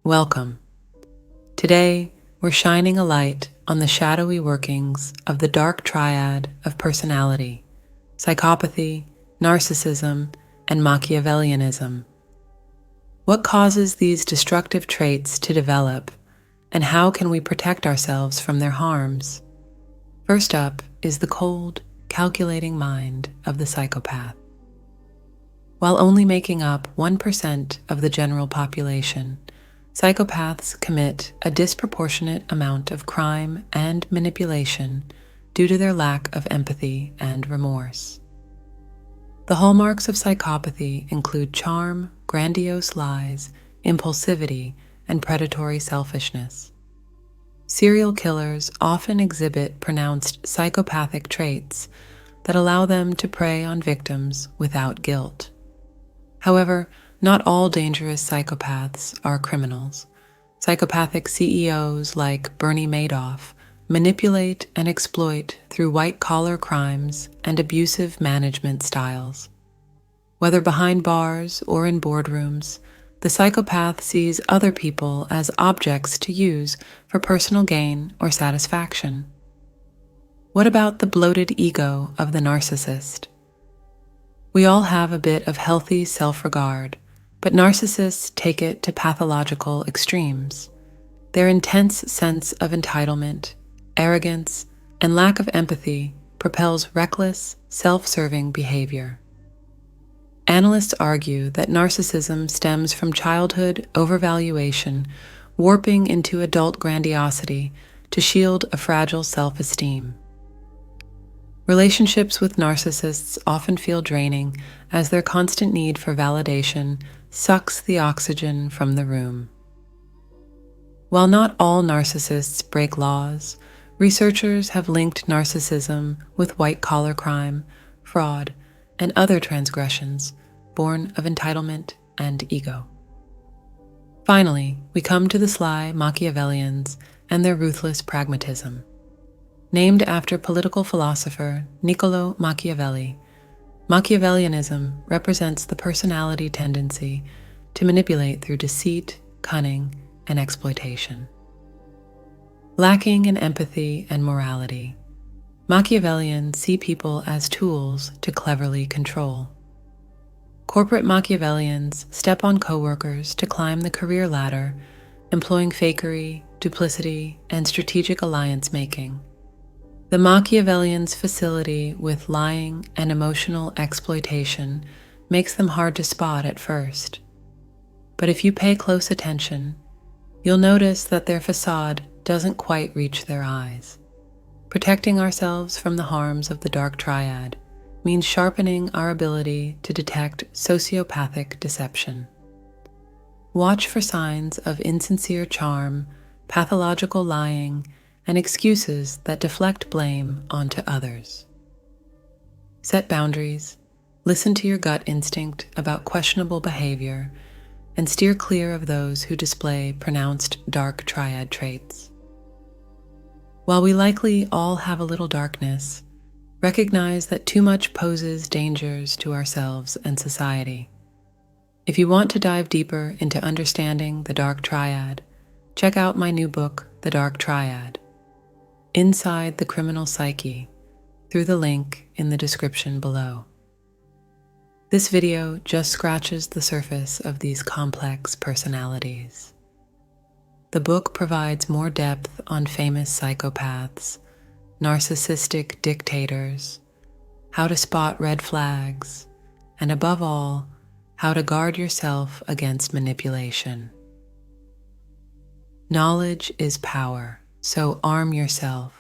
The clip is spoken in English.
Welcome. Today, we're shining a light on the shadowy workings of the dark triad of personality: psychopathy, narcissism, and Machiavellianism. What causes these destructive traits to develop, and how can we protect ourselves from their harms? First up is the cold, calculating mind of the psychopath. While only making up 1% of the general population, psychopaths commit a disproportionate amount of crime and manipulation due to their lack of empathy and remorse. The hallmarks of psychopathy include charm, grandiose lies, impulsivity, and predatory selfishness. Serial killers often exhibit pronounced psychopathic traits that allow them to prey on victims without guilt. However, not all dangerous psychopaths are criminals. Psychopathic CEOs like Bernie Madoff manipulate and exploit through white-collar crimes and abusive management styles. Whether behind bars or in boardrooms, the psychopath sees other people as objects to use for personal gain or satisfaction. What about the bloated ego of the narcissist? We all have a bit of healthy self-regard, but narcissists take it to pathological extremes. Their intense sense of entitlement, arrogance, and lack of empathy propels reckless, self-serving behavior. Analysts argue that narcissism stems from childhood overvaluation warping into adult grandiosity to shield a fragile self-esteem. Relationships with narcissists often feel draining as their constant need for validation sucks the oxygen from the room. While not all narcissists break laws, researchers have linked narcissism with white-collar crime, fraud, and other transgressions born of entitlement and ego. Finally, we come to the sly Machiavellians and their ruthless pragmatism. Named after political philosopher Niccolo Machiavelli, Machiavellianism represents the personality tendency to manipulate through deceit, cunning, and exploitation. Lacking in empathy and morality, Machiavellians see people as tools to cleverly control. Corporate Machiavellians step on coworkers to climb the career ladder, employing fakery, duplicity, and strategic alliance making. The Machiavellians' facility with lying and emotional exploitation makes them hard to spot at first. But if you pay close attention, you'll notice that their facade doesn't quite reach their eyes. Protecting ourselves from the harms of the dark triad means sharpening our ability to detect sociopathic deception. Watch for signs of insincere charm, pathological lying, and excuses that deflect blame onto others. Set boundaries, listen to your gut instinct about questionable behavior, and steer clear of those who display pronounced dark triad traits. While we likely all have a little darkness, recognize that too much poses dangers to ourselves and society. If you want to dive deeper into understanding the dark triad, check out my new book, The Dark Triad: Inside the Criminal Psyche, through the link in the description below. This video just scratches the surface of these complex personalities. The book provides more depth on famous psychopaths, narcissistic dictators, how to spot red flags, and above all, how to guard yourself against manipulation. Knowledge is power, so arm yourself